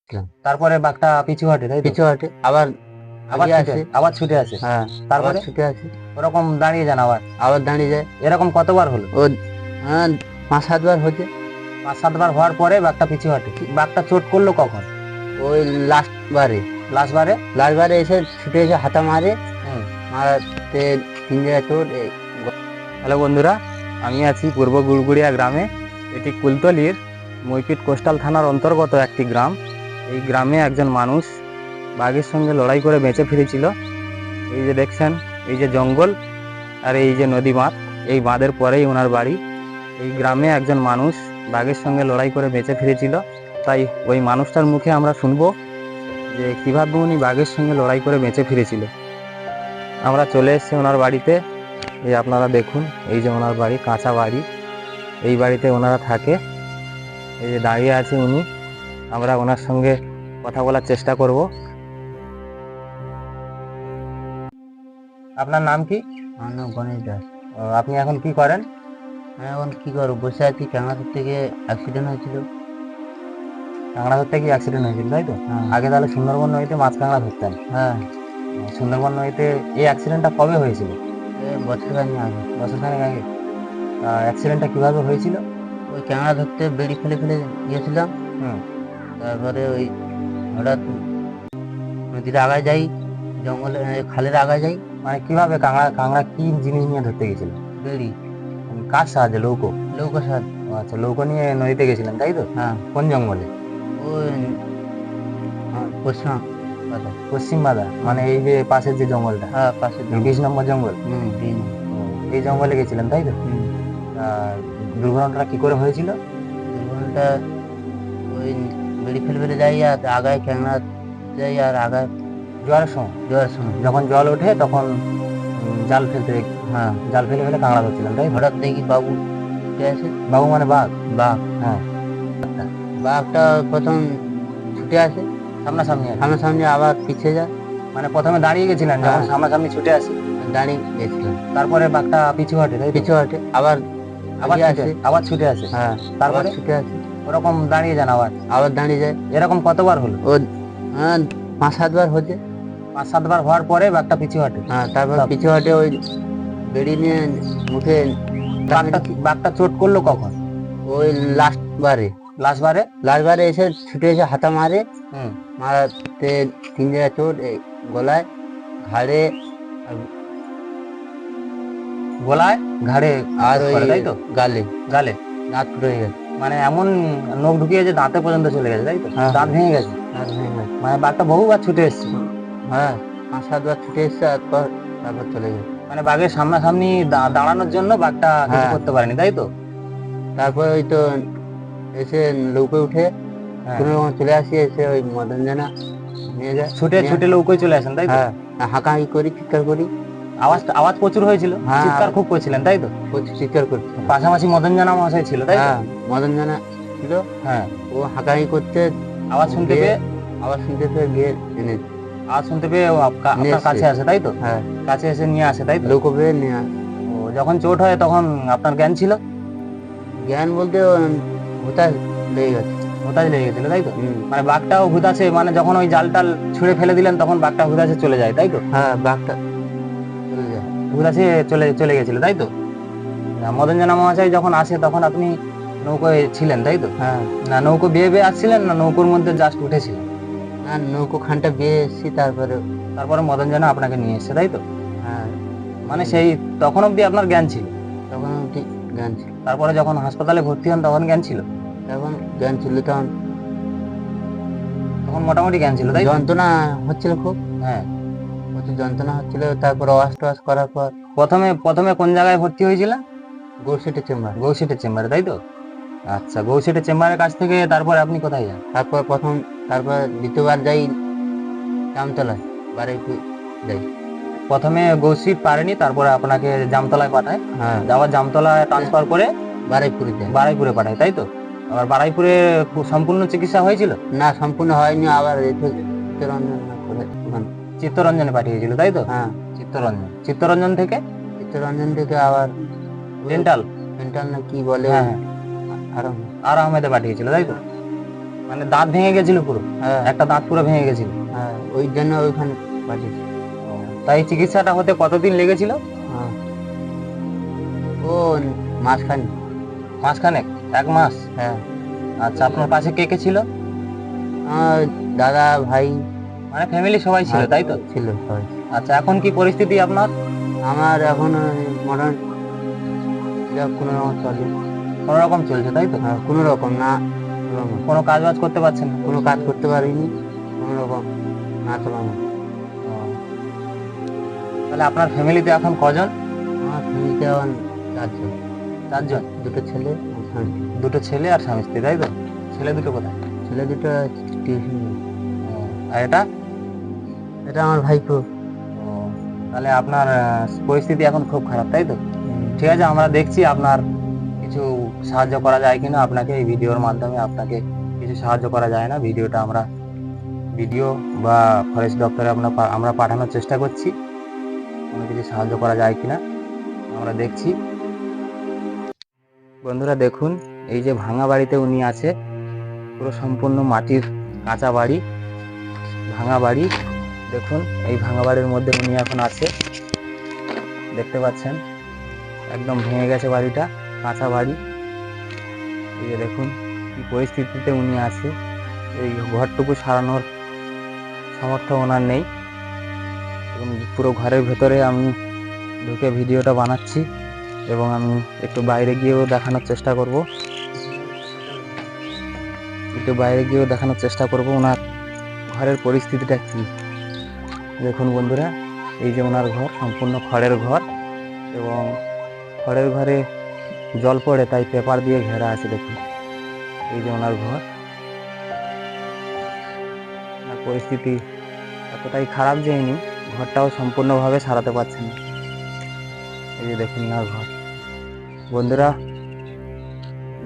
আসলাম। তারপরে বাঘটা পিছু হটে, তাই তো? পিছু হটে, আবার আবার আগিয়ে ছুটে আসে। আবার ছুটে আসে। হ্যাঁ, আবার তারপরে ছুটে আসে, ওরকম দাঁড়িয়ে যান আবার। আবার দাঁড়িয়ে যায়। এরকম কতবার হলো? ও, হ্যাঁ, 5-7 বার হচ্ছে। 5-7 বার হওয়ার পরে বাঘটা পিছু হটে। বাঘটা চোট করলো কখন? ওই লাস্ট বারে, লাস্ট বারে? লাস্ট বারে এসে ছুটে এসে হাতা মারে, হুম। মারাতে 3 জায়গায় চোট। হ্যালো বন্ধুরা, আমি আছি পূর্ব গুড়গুড়িয়া গ্রামে। এটি কুলতলির মইপিট কোস্টাল থানার অন্তর্গত একটি গ্রাম। এই গ্রামে একজন মানুষ বাঘের সঙ্গে লড়াই করে বেঁচে ফিরেছিল। এই যে দেখছেন, এই যে জঙ্গল আর এই যে নদী বাঁধ, এই বাঁধের পরেই ওনার বাড়ি। এই গ্রামে একজন মানুষ বাঘের সঙ্গে লড়াই করে বেঁচে ফিরেছিল। তাই ওই মানুষটার মুখে আমরা শুনবো যে কীভাবে উনি বাঘের সঙ্গে লড়াই করে বেঁচে ফিরেছিল। আমরা চলে এসেছি ওনার বাড়িতে। এই আপনারা দেখুন, এই যে ওনার বাড়ি, কাঁচা বাড়ি। এই বাড়িতে ওনারা থাকে। এই যে দাঁড়িয়ে আছে উনি, আমরা ওনার সঙ্গে কথা বলার চেষ্টা করব। আপনার নাম কি? আমার নাম গণেশ দাস। আপনি এখন কি করেন? আমি এখন কি করবো, বসে আছি। ক্যামেরা থেকে অ্যাক্সিডেন্ট হয়েছিল। কাঁকড়া ধরতে কি অ্যাক্সিডেন্ট হয়েছিল, তাই তো? হ্যাঁ। আগে তাহলে সুন্দরবন নদীতে মাছ কাঁকড়া ধরতেন? হ্যাঁ, সুন্দরবন নদীতে এই অ্যাক্সিডেন্টটা কবে হয়েছিল? বছর খানি আগে। বছরখানেক আগে। অ্যাক্সিডেন্টটা কিভাবে হয়েছিল? ওই ক্যামেরা ধরতে বেড়ি ফেলে ফেলে গিয়েছিলাম। হুম। তারপরে ওই হঠাৎ নদীর আগায় যাই, জঙ্গলে খালের আগায় যাই। মানে কিভাবে কাঁকড়া কাঁকড়া কি জিনিস নিয়ে ধরতে গেছিলেন? বেড়ি, কার সাহায্যে? নৌকো? নৌকা সাদ। আচ্ছা, নৌকো নিয়ে নদীতে গেছিলেন, তাই তো? হ্যাঁ, কোন জঙ্গলে? ওই পশ্চিম বাজার। পশ্চিম বাধা, মানে এই যে পাশের যে জঙ্গলটা, হ্যাঁ, পাশের জঙ্গল। 20 নম্বর জঙ্গল। দিন। এই জঙ্গলে গেছিলেন, তাই তো? দুর্ঘটনাটা কি করে হয়েছিল? দুর্ঘটনাটা ওই বেড়ি ফেলে ফেলে যাই, আর আগায় ক্যামেরা যাই, আর আগায় জোয়ারের সময়? জোয়ারের সময়। যখন জল ওঠে তখন জাল ফেলতে, হ্যাঁ, জাল ফেলে ফেলে কাঁকড়া ধরছিলেন, তাই তো? হঠাৎ দেখি বাবু উঠে আসে। বাবু মানে বাঘ? বাঘ, হ্যাঁ। বাঘটা প্রথম ছুটে আসে সামনাসামনি আর কি। সামনাসামনি, আবার পিছিয়ে যায়। মানে প্রথমে দাঁড়িয়ে গেছিলেন, যখন হ্যাঁ। সামনাসামনি ছুটে আসে। দাঁড়িয়ে গেছিলাম। তারপরে বাঘটা পিছু হটে, তাই তো? পিছু হটে, আবার আবার আগিয়ে ছুটে আসে। আবার ছুটে আসে। হ্যাঁ, আবার তারপরে ছুটে আসে, ওরকম দাঁড়িয়ে যান আবার। আবার দাঁড়িয়ে যায়। এরকম কতবার হলো? ও, হ্যাঁ, 5-7 বার হচ্ছে। 5-7 বার হওয়ার পরে বাঘটা পিছু হটে। হ্যাঁ, তারপর সব। পিছু হটে, ওই বেড়ি নিয়ে মুখে বাঘটা চোট করলো কখন? ওই লাস্ট বারে, লাস্ট বারে? লাস্ট বারে এসে ছুটে এসে হাতা মারে, হুম। মারাতে 3 জায়গায় চোট। এই গলায়, ঘাড়ে, আর গলায়, ঘাড়ে আর চোট ওই করে, তাই তো? গালে, গালে? দাঁত ফুটে হয়ে গেছে। মানে এমন নখ ঢুকিয়ে যে দাঁতে পর্যন্ত চলে গেছে, তাই তো? হ্যাঁ। দাঁত ভেঙে গেছে? দাঁত ভেঙে গেছে। মানে বাঘটা বহুবার ছুটে এসছে। হ্যাঁ, 5-7 বার ছুটে এসছে, তারপর চলে গেছে। মানে বাঘের সামনাসামনি দাঁড়ানোর জন্য বাঘটা কিছু হ্যাঁ। করতে পারেনি, তাই তো? তারপর ওই তো এসে নৌকো উঠে হ্যাঁ। কোনো রকম চলে আসি, এসে ওই মদন জানা নিয়ে যায়। ছুটে নিয়ে- ছুটে নৌকোয় চলে আসেন, তাই তো? হ্যাঁ, হাঁকাহাঁকি করি, চিৎকার করি। আওয়াজ প্রচুর হয়েছিল? হ্যাঁ। চিৎকার খুব করছিলেন, তাই তো? প্রচুর চিৎকার করছি। পাশাপাশি মদন জানা মহাশয় ছিল, তাই তো? হ্যাঁ, মদন জানা ছিল। হ্যাঁ। ও হাঁকাহাঁকি করতে আওয়াজ শুনতে গিয়ে- পেয়ে আবার শুনতে পেয়ে গিয়ে এনে আওয়াজ শুনতে পেয়ে ও নিয়ে আপনার কাছে এসছে। আসে, তাই তো? হ্যাঁ, কাছে এসে নিয়ে আসে, তাই তো? নৌকো পেয়ে নিয়ে আসে। ও, যখন চোট হয় তখন আপনার জ্ঞান ছিল? জ্ঞান বলতে হুতাশ লেগে গেছে। হুতাশ লেগে গেছিল, তাই তো? হুম। মানে বাঘটাও হুতাশে, মানে যখন ওই জাল টাল ছুঁড়ে ফেলে দিলেন তখন বাঘটা হুতাশে চলে যায়, তাই তো? হ্যাঁ, বাঘটা চলে যায়। হুতাশে চলে চলে গেছিল, তাই তো? মদন জানা মহাশয় যখন আসে তখন আপনি নৌকোয় ছিলেন, তাই তো? হ্যাঁ, না নৌকো বেয়ে বেয়ে আসছিলেন, না নৌকোর মধ্যে জাস্ট উঠেছিলেন? না, নৌকো খানটা বেয়ে এসছি, তারপরে তারপরে মদন জানা আপনাকে নিয়ে এসছে, তাই তো? হ্যাঁ, মানে সেই তখন অবধি আপনার জ্ঞান ছিল? তখন ঠিক জ্ঞান ছিল। তারপরে যখন হাসপাতালে ভর্তি হন তখন জ্ঞান ছিল? তখন জ্ঞান ছিল, তখন তখন মোটামুটি জ্ঞান ছিল, তাই তো? যন্ত্রণা হচ্ছিল খুব, হ্যাঁ। প্রচুর যন্ত্রণা হচ্ছিল। তারপর ওয়াশ টোয়াশ করার পর প্রথমে প্রথমে কোন জায়গায় ভর্তি হয়েছিলেন? গোলসিটি চেম্বার। গৌসিটের চেম্বারে, তাই তো? আচ্ছা, গৌসিটের চেম্বারের কাছ থেকে তারপরে আপনি কোথায় যান? তারপর দ্বিতীয়বার যাই জামতলায়, বারুইপুর যাই। প্রথমে গৌসিট পারেনি, তারপরে আপনাকে জামতলায় পাঠায়। হ্যাঁ, আবার জামতলায় ট্রান্সফার করে বারুইপুরে যাই। বারুইপুরে পাঠায়, তাই তো? আবার বারুইপুরে সম্পূর্ণ চিকিৎসা হয়েছিল? না, সম্পূর্ণ হয়নি। আবার চিত্তরঞ্জন করে ওখানে। চিত্তরঞ্জনে পাঠিয়েছিল, তাই তো? হ্যাঁ, চিত্তরঞ্জন থেকে চিত্তরঞ্জন থেকে আবার ডেন্টাল ডেন্টাল না কি বলে, হ্যাঁ, আরো আর আহমেদে পাঠিয়েছিল, তাই তো? মানে দাঁত ভেঙে গেছিল পুরো, হ্যাঁ একটা দাঁত পুরো ভেঙে গেছিল। হ্যাঁ, ওই জন্য ওইখানে পাঠিয়েছি। তাই চিকিৎসাটা হতে কতদিন লেগেছিল? হ্যাঁ ও মাঝখানে। মাসখানেক, 1 মাস? হ্যাঁ আচ্ছা, আপনার পাশে কে কে ছিল? আমার দাদা ভাই মানে ফ্যামিলি সবাই ছিল, তাই তো? ছিল সবাই। আচ্ছা, এখন কি পরিস্থিতি আপনার? আমার এখন মোটামুটি যা কোনো রকম চলে। কোনো রকম চলছে, তাই তো? হ্যাঁ কোনো রকম না, কোনো রকম। কোনো কাজ বাজ করতে পারছেন না? কোনো কাজ করতে পারিনি, কোনো রকম না চলানো। ও, তাহলে আপনার ফ্যামিলিতে এখন কজন? আমার ফ্যামিলিতে এখন 4 জন। 4 জন? দুটো ছেলে আর স্বামী। দুটো ছেলে আর স্বামী স্ত্রী, তাই তো? ছেলে দুটো কোথায়? ছেলে দুটো টিউশন। ও, আর এটা? এটা আমার ভাইপো। ও, তাহলে আপনার পরিস্থিতি এখন খুব খারাপ, তাই তো? ঠিক আছে, আমরা দেখছি আপনার কিছু সাহায্য করা যায় কিনা। আপনাকে এই ভিডিওর মাধ্যমে আপনাকে কিছু সাহায্য করা যায় না, ভিডিও বা ফরেস্ট দপ্তরে আমরা পাঠানোর চেষ্টা করছি। কোনো কিছু সাহায্য করা যায় কিনা আমরা দেখছি। বন্ধুরা দেখুন, এই যে ভাঙা বাড়িতে উনি আছে, পুরো সম্পূর্ণ মাটির কাঁচা বাড়ি, ভাঙা বাড়ি। দেখুন এই ভাঙা বাড়ির মধ্যে উনি এখন আছে, দেখতে পাচ্ছেন একদম ভেঙে গেছে বাড়িটা, কাঁচা বাড়ি। এই যে দেখুন কি পরিস্থিতিতে উনি আছে, এই ঘরটুকু সারানোর সামর্থ্য ওনার নেই। এবং পুরো ঘরের ভেতরে আমি ঢুকে ভিডিওটা বানাচ্ছি এবং আমি একটু বাইরে গিয়েও দেখানোর চেষ্টা করব ওনার ঘরের পরিস্থিতিটা কি। দেখুন বন্ধুরা, এই যে ওনার ঘর সম্পূর্ণ খড়ের ঘর এবং খড়ের ঘরে জল পড়ে তাই পেপার দিয়ে ঘেরা আছে। দেখুন এই যে ওনার ঘর, ওনার পরিস্থিতি এতটাই খারাপ যে ইনি ঘরটাও সম্পূর্ণভাবে সারাতে পারছেন না। এই যে দেখুন ওনার ঘর। বন্ধুরা,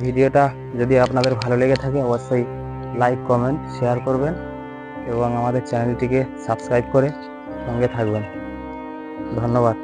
ভিডিওটা যদি আপনাদের ভালো লেগে থাকে অবশ্যই লাইক, কমেন্ট, শেয়ার করবেন এবং আমাদের চ্যানেলটিকে সাবস্ক্রাইব করে সঙ্গে থাকবেন। ধন্যবাদ।